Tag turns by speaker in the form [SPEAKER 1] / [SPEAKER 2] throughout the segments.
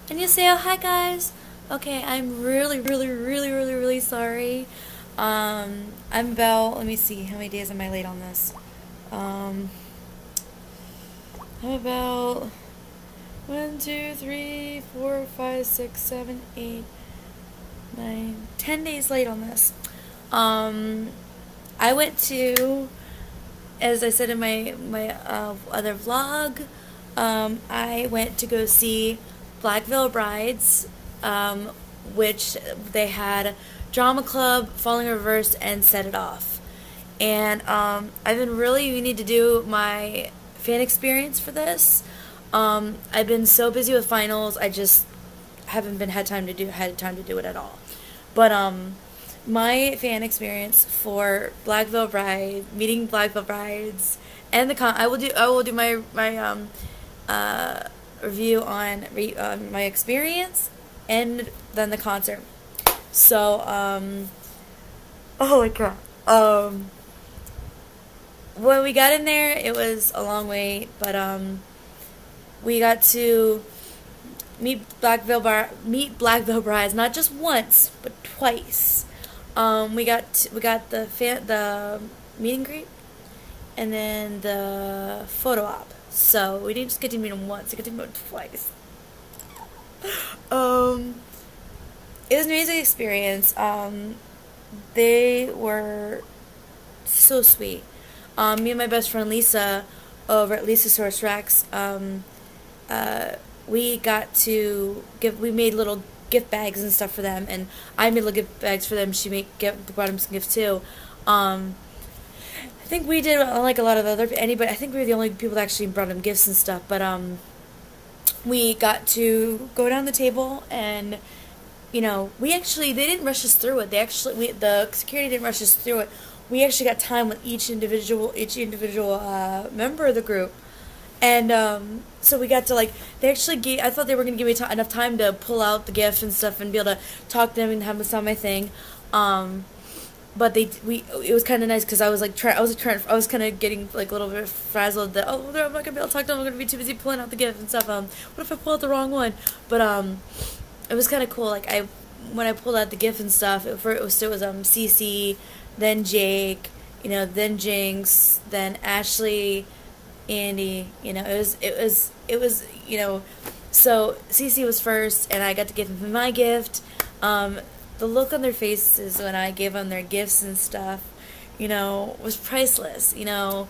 [SPEAKER 1] 안녕하세요. Hi guys. Okay, I'm really sorry. I'm about, let me see, how many days am I late on this? Um, I'm about 1, 2, 3, 4, 5, 6, 7, 8, 9, 10 days late on this. I went to, as I said in my other vlog, I went to go see Black Veil Brides, which they had Drama Club, Falling Reverse, and Set It Off. And I've been really meaning to do my fan experience for this. I've been so busy with finals, I just haven't had time to do it at all. But my fan experience for Black Veil Bride, meeting Black Veil Brides, and I will do my review on my experience and then the concert. So oh my god. When we got in there, it was a long wait, but we got to meet Black Veil Brides not just once but twice. We got the meet and greet and then the photo op. So we didn't just get to meet them once; we got to meet them twice. It was an amazing experience. They were so sweet. Me and my best friend Lisa over at Lisa Source Rex, we made little gift bags and stuff for them, and I made little gift bags for them. Brought them some gifts too. I think we did, unlike a lot of anybody, I think we were the only people that actually brought them gifts and stuff, but we got to go down the table and, they didn't rush us through it. The security didn't rush us through it. We actually got time with each individual member of the group. And so we got to, they actually I thought they were going to give me enough time to pull out the gift and stuff and be able to talk to them and have them sign my thing. But it was kind of nice because I was kind of getting a little bit frazzled that, I'm not going to be able to talk to them, I'm going to be too busy pulling out the gift and stuff. What if I pull out the wrong one? But it was kind of cool. When I pulled out the gift and stuff, it was Cece, then Jake, then Jinx, then Ashley, Andy. It was so Cece was first, and I got to give him my gift. The look on their faces when I gave them their gifts and stuff, was priceless. I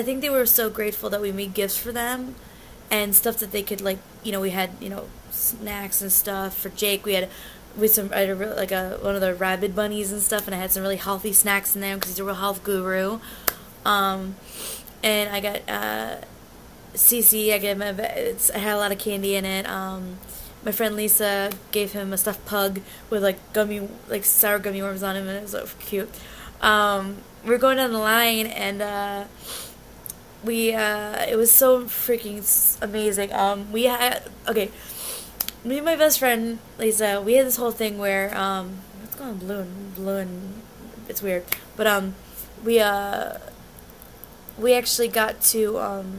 [SPEAKER 1] think they were so grateful that we made gifts for them and stuff that they could we had, snacks and stuff. For Jake, I had one of the rabbit bunnies and stuff, and I had some really healthy snacks in there because he's a real health guru. And I got Cece, I had a lot of candy in it. My friend Lisa gave him a stuffed pug with sour gummy worms on him, and it was so cute. We were going down the line, and it was so freaking amazing. Me and my best friend Lisa, we had this whole thing where it's going blue and it's weird, but we actually got to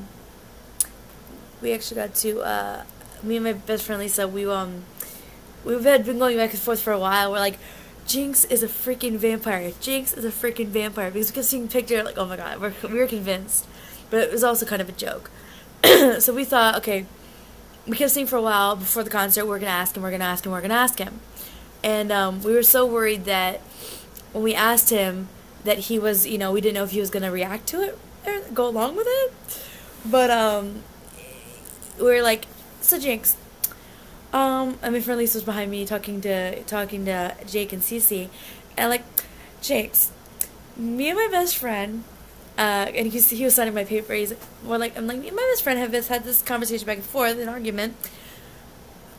[SPEAKER 1] me and my best friend Lisa, we've been going back and forth for a while. We're like, Jinx is a freaking vampire. Jinx is a freaking vampire, because we kept seeing picture, oh my god, we were convinced, but it was also kind of a joke. So we thought, okay, we kept seeing for a while before the concert, we're gonna ask him. And we were so worried that when we asked him that he was, we didn't know if he was gonna react to it or go along with it. But we were like, so Jinx, and my friend Lisa was behind me talking to Jake and Cece, and Jinx, me and my best friend, and he was signing my paper. Me and my best friend have had this conversation back and forth, an argument.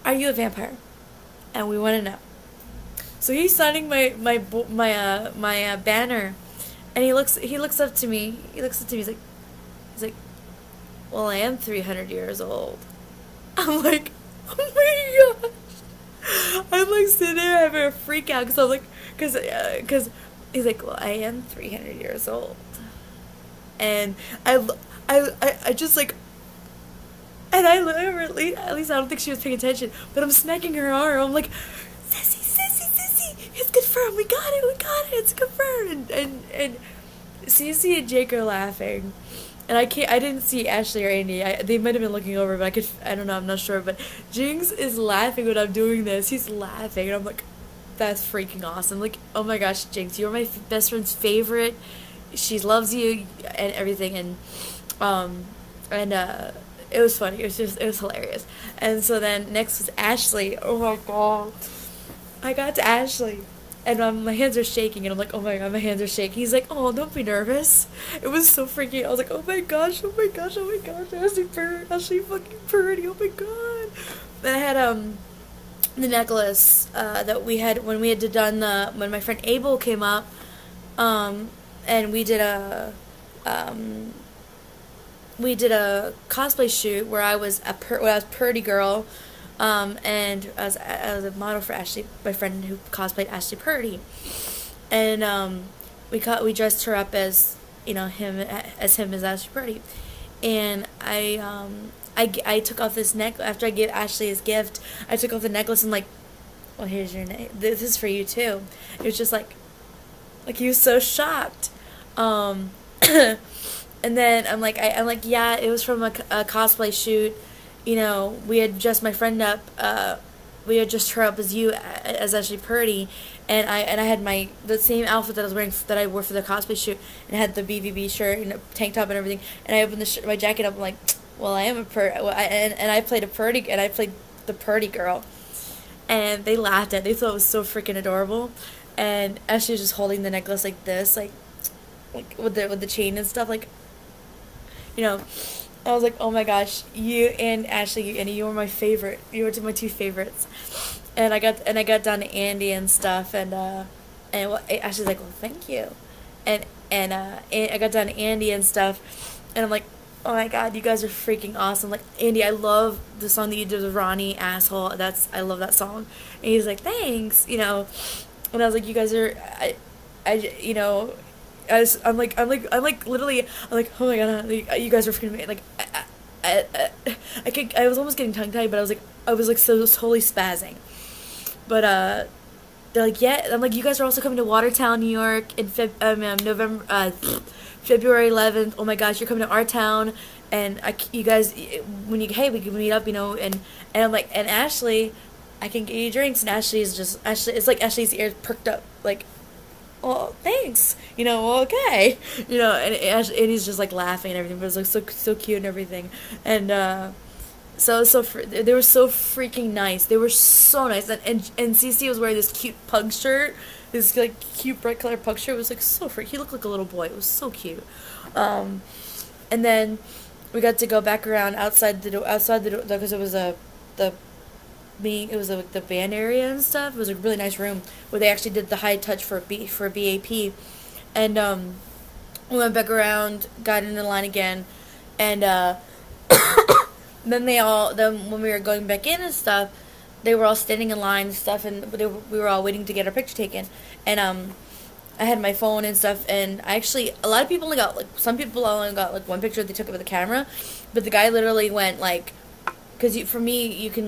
[SPEAKER 1] Are you a vampire? And we want to know. So he's signing my banner, and he looks up to me. He's like, well, I am 300 years old. I'm like, oh my gosh. I'm sitting there having a freak out because he's like, well, I am 300 years old. And I just and I literally, at least I don't think she was paying attention, but I'm smacking her arm. I'm like, Sissy, it's confirmed. We got it. It's confirmed. And Cece and Jake are laughing. And I didn't see Ashley or Andy. They might have been looking over, but I don't know, I'm not sure. But Jinx is laughing when I'm doing this. He's laughing, and I'm like, that's freaking awesome. Like, oh my gosh, Jinx, you're my best friend's favorite. She loves you and everything, and it was funny. It was hilarious. And so then next was Ashley. Oh my god. I got to Ashley. And my hands are shaking, and I'm like, oh my god, my hands are shaking. He's like, oh, don't be nervous. It was so freaking, I was like, oh my gosh, Ashley fucking pretty, oh my god. Then I had, the necklace, that we had, when my friend Abel came up, and we did a cosplay shoot where I was Purdy Girl, and I was a model for Ashley, my friend who cosplayed Ashley Purdy, and we dressed her up as him as Ashley Purdy, and I took off this necklace after I gave Ashley his gift. I took off the necklace and like, well, here's your name. This is for you too. It was just like he was so shocked, and then I'm like, yeah, it was from a cosplay shoot. We had dressed my friend up. We had dressed her up as as Ashley Purdy, and I had the same outfit that I was wearing that I wore for the cosplay shoot, and had the BVB shirt and a tank top and everything. And I opened my jacket up, and like, well, I am and I played I played the Purdy girl, and they laughed at it. They thought it was so freaking adorable, and Ashley was just holding the necklace like this, like with the chain and stuff, like, I was like, oh my gosh, you and Ashley and you were my favorite. You were my two favorites. And I got down to Andy and stuff, and Ashley's like, well, thank you. And I got down to Andy and stuff, and I'm like, oh my god, you guys are freaking awesome. Like, Andy, I love the song that you did with Ronnie, Asshole. I love that song. And he's like, thanks, And I was like, you guys are, I'm like, literally, I'm like, oh my god, you guys are freaking amazing. Like, I was almost getting tongue-tied, but I was so totally spazzing. But, they're like, yeah, I'm like, you guys are also coming to Watertown, New York in February 11th. Oh my gosh, you're coming to our town, and you guys, we can meet up, and I'm like, and Ashley, I can get you drinks, and it's like Ashley's ears perked up, like, well, thanks, okay, and he's just like laughing and everything, but it was like so cute and everything, and they were so freaking nice. They were so nice, and Cece was wearing this cute pug shirt, this like cute bright colored pug shirt. It was like so freaking. He looked like a little boy. It was so cute. And then we got to go back around outside the door because it was the band area and stuff. It was a really nice room where they actually did the high touch for BAP, and we went back around, got in the line again, and then when we were going back in and stuff, they were all standing in line and stuff, and we were all waiting to get our picture taken, and I had my phone and stuff, and a lot of people only got some people only got one picture. They took it with a camera, but the guy literally went because for me, you can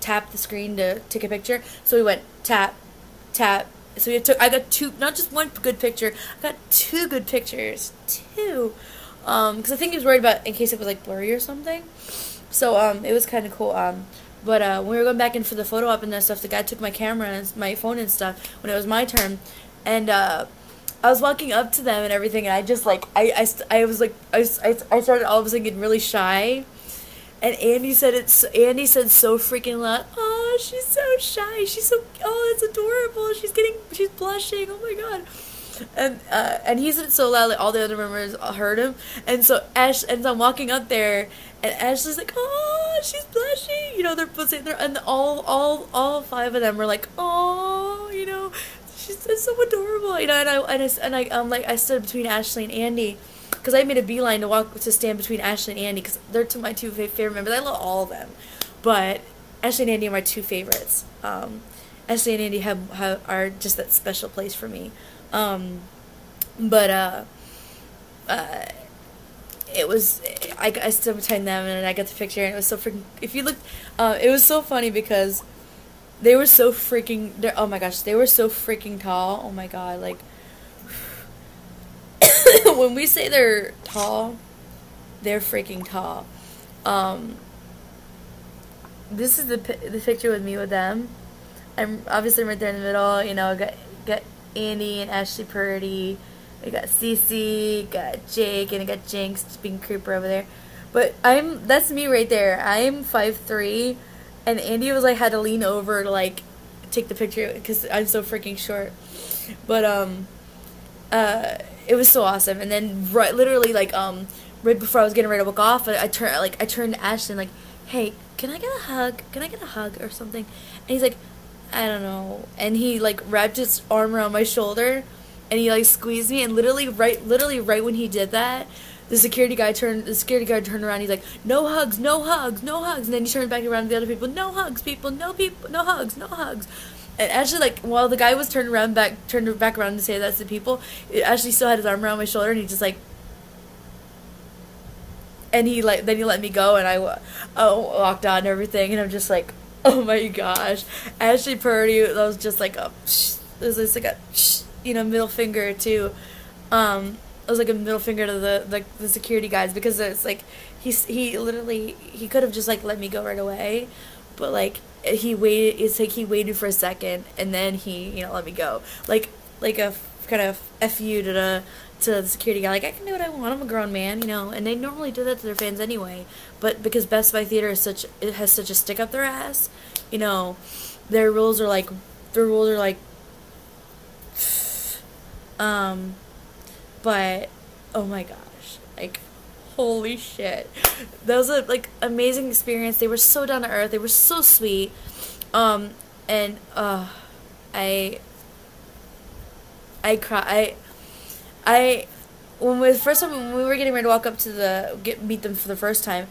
[SPEAKER 1] tap the screen to take a picture. So we went tap. So I got two, not just one good picture. I got two good pictures, because I think he was worried about in case it was blurry or something. So it was kind of cool. But when we were going back in for the photo op and that stuff, the guy took my camera and my phone and stuff when it was my turn, and I was walking up to them and everything, and I just I started all of a sudden getting really shy. And Andy said so freaking loud, oh, she's so shy, it's adorable, she's blushing, oh my god. And he said it so loud, all the other members heard him, and so I'm walking up there, and Ashley's like, oh, she's blushing, they're both sitting there, and all five of them were like, oh, she's so adorable, I stood between Ashley and Andy, because I made a beeline to stand between Ashley and Andy, because they're my two favorite members. I love all of them, but Ashley and Andy are my two favorites. Ashley and Andy are just that special place for me. it was, I stood behind them and I got the picture, and it was so freaking, if you look, it was so funny because they were so freaking, oh my gosh, they were so freaking tall. Oh my god, like, when we say they're tall, they're freaking tall. This is the picture with me with them. I'm obviously right there in the middle. You know, got Andy and Ashley Purdy. I got Cece, got Jake, and I got Jinx being creeper over there. But that's me right there. I'm 5'3", and Andy was like had to lean over to like take the picture because I'm so freaking short. But it was so awesome. And then literally like right before I was getting ready to walk off, I turned to Ashley and like, hey, can I get a hug? Can I get a hug or something? And he's like, I don't know. And he like wrapped his arm around my shoulder, and he like squeezed me. And literally right when he did that, the security guard turned around. He's like, no hugs, no hugs, no hugs. And then he turned back around to the other people, no hugs, people, no hugs, no hugs. And actually, like, while the guy was turned back around to say that's the people, it actually still had his arm around my shoulder, and he just like. And then he let me go, and I walked on and everything, and I'm just like, oh my gosh. Ashley Purdy, that was just like a, it was just like a, middle finger to, it was like a middle finger to the security guys, because it's like, he literally, he could have just like let me go right away, but like, he waited for a second, and then he, let me go. Like a kind of F you to the security guy, like, I can do what I want, I'm a grown man, and they normally do that to their fans anyway, but because Best Buy Theater has such a stick up their ass, their rules are like, but, oh my gosh, like, holy shit, that was a, like, amazing experience. They were so down to earth, they were so sweet, and, I cry. When we were getting ready to walk up to meet them for the first time,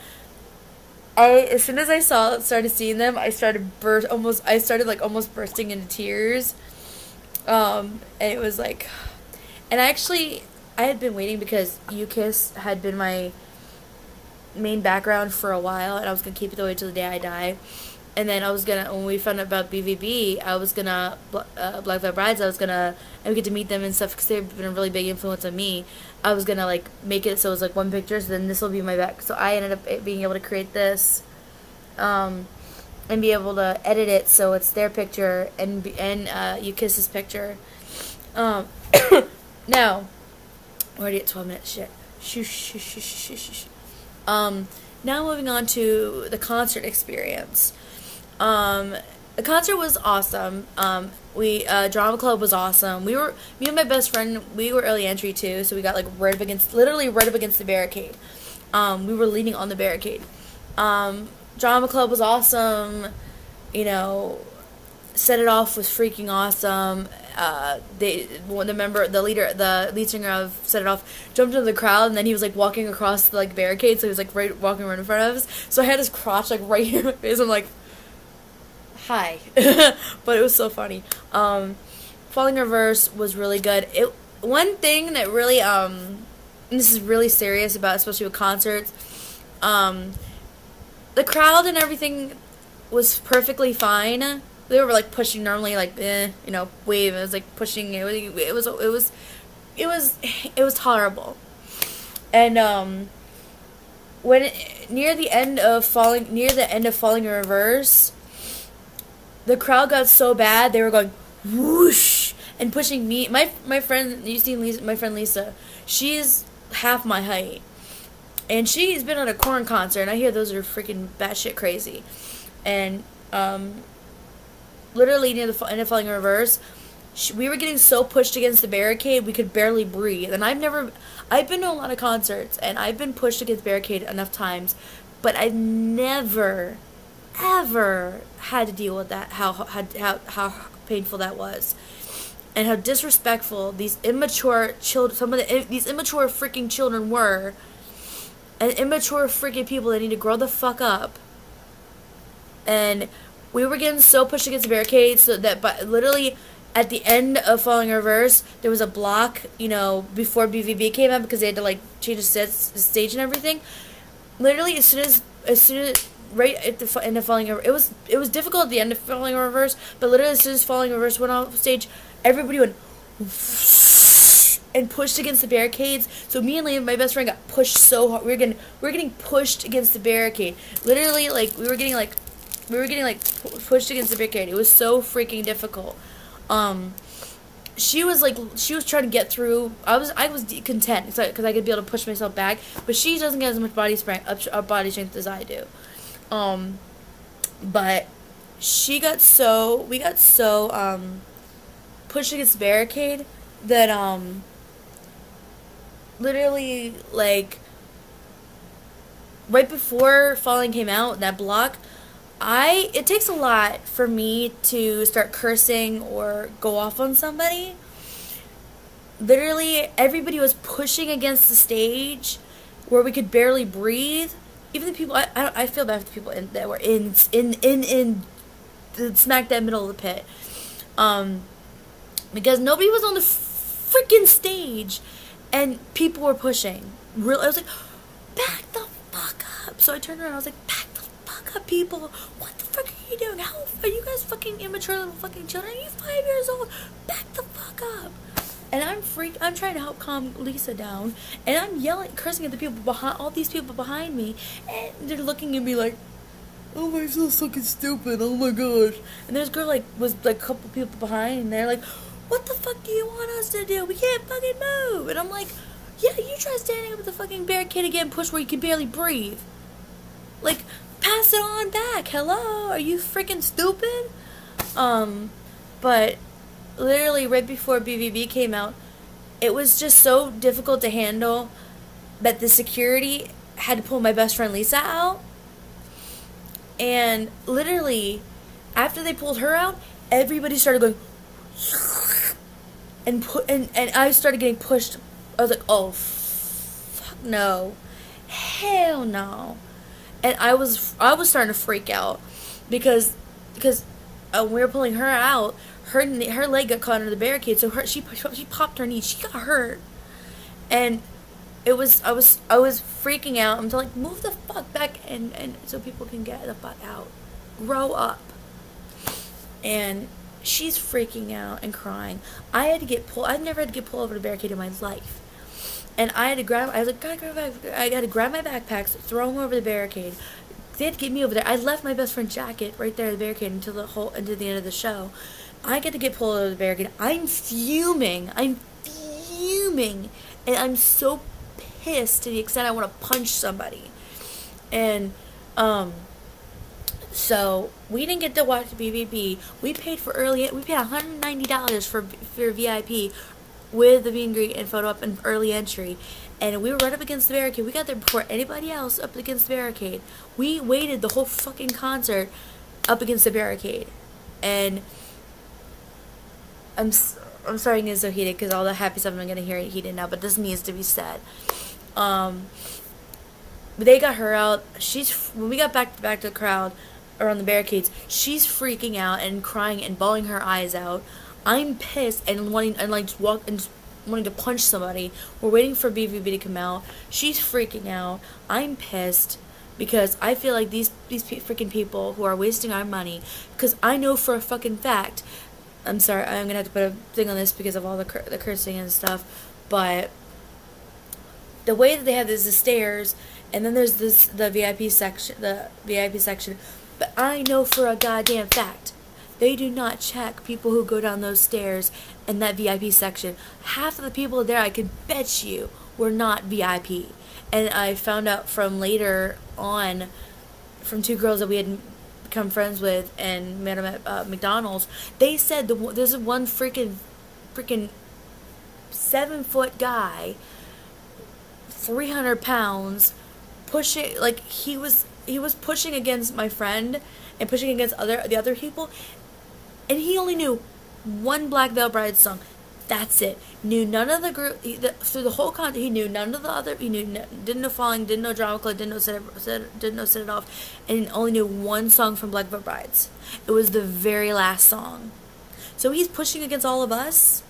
[SPEAKER 1] as soon as I started seeing them, I started almost bursting into tears. And it was like, and I had been waiting because UKISS had been my main background for a while, and I was gonna keep it that way till the day I die. And then when we found out about BVB, I was gonna, Black Veil Brides, and we get to meet them and stuff, because they've been a really big influence on me. I was gonna, like, make it so it was, like, one picture, so then this will be my back. So I ended up being able to create this, and be able to edit it so it's their picture, and UKISS's picture. Now, we're already at 12 minutes, shit. Shh. Now moving on to the concert experience. The concert was awesome. Drama Club was awesome. Me and my best friend, we were early entry too, so we got like literally right up against the barricade. We were leaning on the barricade. Drama Club was awesome. Set It Off was freaking awesome. The lead singer of Set It Off jumped into the crowd, and then he was like walking across the like barricade, so he was like walking right in front of us. So I had his crotch like right here in my face. I'm like, hi. But it was so funny. Falling Reverse was really good. One thing that really and this is really serious about, especially with concerts, the crowd and everything was perfectly fine. They were like pushing normally, like wave. It was like pushing. It was tolerable. And when near the end of Falling in Reverse, the crowd got so bad they were going whoosh and pushing me. My friend, you see my friend Lisa, she's half my height, and she's been at a Korn concert, and I hear those are freaking batshit crazy. And literally near the end of Falling in Reverse, we were getting so pushed against the barricade we could barely breathe. And I've been to a lot of concerts, and I've been pushed against barricade enough times, but I've never ever had to deal with that, how painful that was, and how disrespectful these immature these immature freaking children were, and immature freaking people that need to grow the fuck up. And we were getting so pushed against the barricades so that, but literally, at the end of Falling in Reverse, there was a block, you know, before BVB came out because they had to like change the stage and everything. Literally, as soon as right at the end of Falling in Reverse, it was difficult at the end of Falling in Reverse, but literally as soon as Falling in Reverse went off stage, everybody went and pushed against the barricades. So me and Liam, my best friend, got pushed so hard. We were getting pushed against the barricade. Literally, like we were getting pushed against the barricade. It was so freaking difficult. She was trying to get through. I was content because I could be able to push myself back. But she doesn't get as much body strength as I do. But we got so pushed against the barricade that literally, like, right before Falling came out, that block, it takes a lot for me to start cursing or go off on somebody. Literally, everybody was pushing against the stage where we could barely breathe. Even the people, I feel bad for the people that were in the smack dab middle of the pit. Because nobody was on the freaking stage. And people were pushing. I was like, back the fuck up. So I turned around and I was like, back the fuck up, people. What the fuck are you doing? How are you guys fucking immature little fucking children? Are you 5 years old? Back the fuck up. And I'm trying to help calm Lisa down. And I'm yelling, cursing at the people behind, all these people behind me. And they're looking at me like, oh my, so fucking stupid. Oh my gosh. And this girl was a couple people behind, and they're like, what the fuck do you want us to do? We can't fucking move. And I'm like, yeah, you try standing up at the fucking barricade again, push where you can barely breathe. Like, pass it on back. Hello? Are you freaking stupid? But literally right before BVB came out, it was just so difficult to handle that the security had to pull my best friend Lisa out. And literally, after they pulled her out, everybody started going, and I started getting pushed. I was like, oh, fuck no. Hell no. And I was starting to freak out because when we were pulling her out, her leg got caught under the barricade, so she popped her knee. She got hurt. And I was freaking out. I'm like, move the fuck back and so people can get the fuck out. Grow up. And she's freaking out and crying. I had to get pulled. I've never had to get pulled over the barricade in my life. And I had to grab. I was like, I had to grab my backpacks, throw them over the barricade. They had to get me over there. I left my best friend's jacket right there at the barricade until the end of the show. I get to get pulled over the barricade. I'm fuming. And I'm so pissed to the extent I want to punch somebody. And so we didn't get to watch the BVB. We paid $190 for VIP with the meet and greet and photo up and early entry. And we were right up against the barricade. We got there before anybody else up against the barricade. We waited the whole fucking concert up against the barricade. And I'm sorry to get so heated because all the happy stuff I'm going to hear heated now, but this needs to be said. They got her out. When we got back to the crowd, or on the barricades, she's freaking out and crying and bawling her eyes out. I'm pissed and wanting to punch somebody. We're waiting for BVB to come out. She's freaking out. I'm pissed because I feel like these freaking people who are wasting our money, because I know for a fucking fact, I'm sorry, I'm gonna have to put a thing on this because of all the cursing and stuff, but the way that they have is the stairs, and then there's the VIP section. But I know for a goddamn fact, they do not check people who go down those stairs in that VIP section. Half of the people there, I can bet you, were not VIP. And I found out from later on, from two girls that we had become friends with and met them at McDonald's, they said there's one freaking 7-foot guy, 300 pounds, pushing, like, he was pushing against my friend and pushing against the other people, and he only knew one Black Veil Bride song. That's it. Knew none of the group through the whole concert. He knew none of the other. He didn't know Falling, didn't know Drama Club, didn't know Set It Off, and only knew one song from Black Veil Brides. It was the very last song. So he's pushing against all of us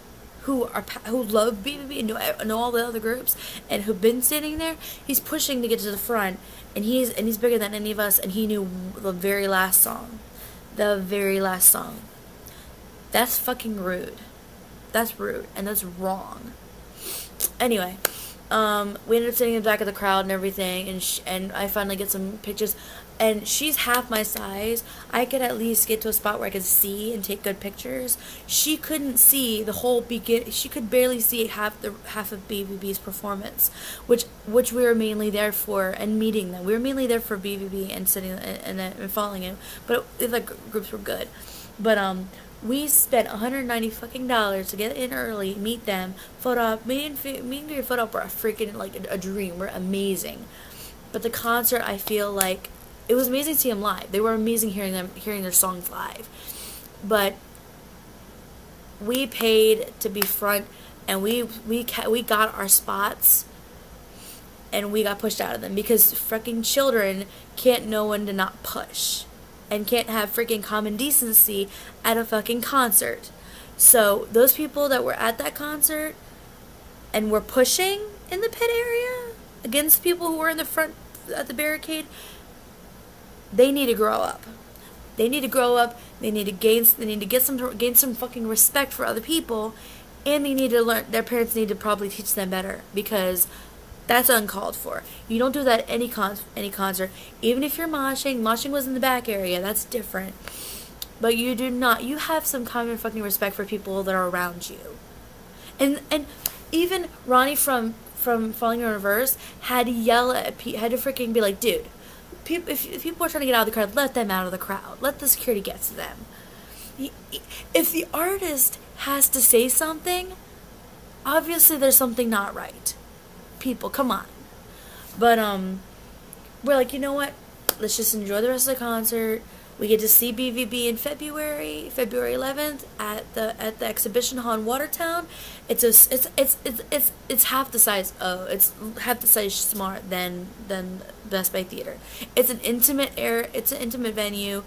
[SPEAKER 1] who love BVB and know all the other groups and who've been sitting there. He's pushing to get to the front, and he's bigger than any of us, and he knew the very last song. The very last song. That's fucking rude. That's rude, and that's wrong. Anyway, we ended up sitting in the back of the crowd and everything, and I finally get some pictures. And she's half my size. I could at least get to a spot where I could see and take good pictures. She couldn't see the whole she could barely see half of BVB's performance, which we were mainly there for, and meeting them. We were mainly there for BVB and sitting and following it. But the groups were good. But we spent $190 fucking dollars to get in early, meet them, photo op. Me and your photo op were a freaking a dream. We're amazing. But the concert, I feel like, it was amazing to see them live. They were amazing hearing their songs live. But we paid to be front, and we got our spots, and we got pushed out of them because freaking children can't know when to not push, and can't have freaking common decency at a fucking concert. So those people that were at that concert and were pushing in the pit area against people who were in the front at the barricade, they need to grow up. They need to grow up. They need to gain some fucking respect for other people, and they need to learn. Their parents need to probably teach them better, because that's uncalled for. You don't do that at any concert. Even if you're moshing was in the back area. That's different. But you do not. You have some common fucking respect for people that are around you. And even Ronnie from Falling in Reverse had to yell at had to freaking be like, dude. If people are trying to get out of the crowd, let them out of the crowd. Let the security get to them. If the artist has to say something, obviously there's something not right. People, come on. But we're like, you know what? Let's just enjoy the rest of the concert. We get to see BVB in February 11th at the exhibition hall in Watertown. It's half the size. It's half the size smart than Best Buy Theater. It's an intimate venue,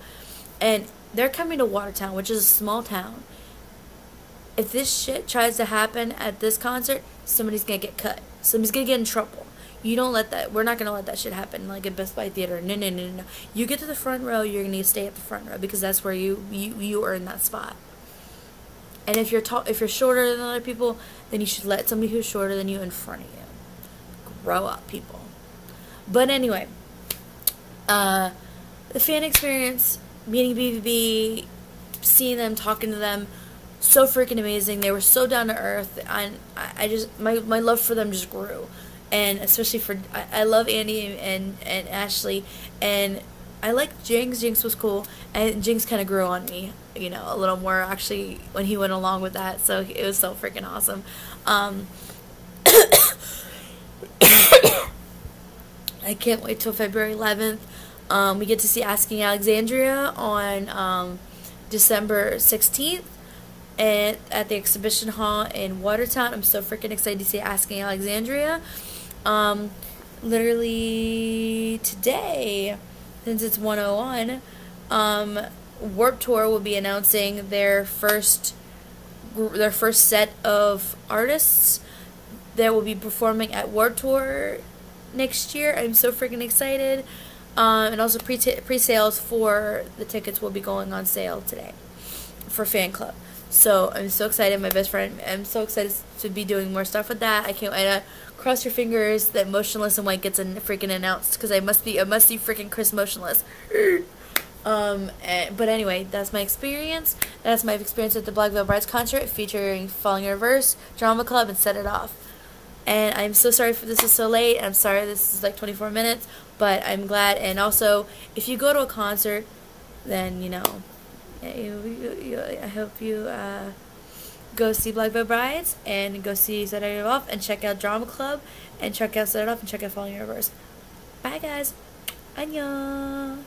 [SPEAKER 1] and they're coming to Watertown, which is a small town. If this shit tries to happen at this concert, somebody's gonna get cut. Somebody's gonna get in trouble. You don't let that. We're not gonna let that shit happen like at Best Buy Theater. No. You get to the front row, you're gonna stay at the front row, because that's where you earn that spot. And if you're shorter than other people, then you should let somebody who's shorter than you in front of you. Grow up, people. But anyway, the fan experience, meeting BVB, seeing them, talking to them, so freaking amazing. They were so down to earth, and I just my love for them just grew. And especially I love Andy and Ashley, and I like Jinx. Jinx was cool, and Jinx kind of grew on me, a little more actually when he went along with that. So it was so freaking awesome. I can't wait till February 11th. We get to see Asking Alexandria on December 16th. At the exhibition hall in Watertown. I'm so freaking excited to see Asking Alexandria. Literally today, since it's 101, Warped Tour will be announcing their first set of artists that will be performing at Warped Tour next year. I'm so freaking excited. And also pre-sales for the tickets will be going on sale today for Fan Club. So I'm so excited. My best friend, I'm so excited to be doing more stuff with that. I can't wait to cross your fingers that Motionless in White gets freaking announced, because I must be freaking Chris Motionless. But anyway, that's my experience. That's my experience at the Black Veil Brides concert featuring Falling in Reverse, Drama Club, and Set It Off. And I'm so sorry for this is so late. I'm sorry this is like 24 minutes, but I'm glad. And also, if you go to a concert, then I hope you go see Black Veil Brides, and go see Set It Off, and check out Drama Club, and check out Set It Off, and check out Falling in Reverse. Bye guys. Annyeong.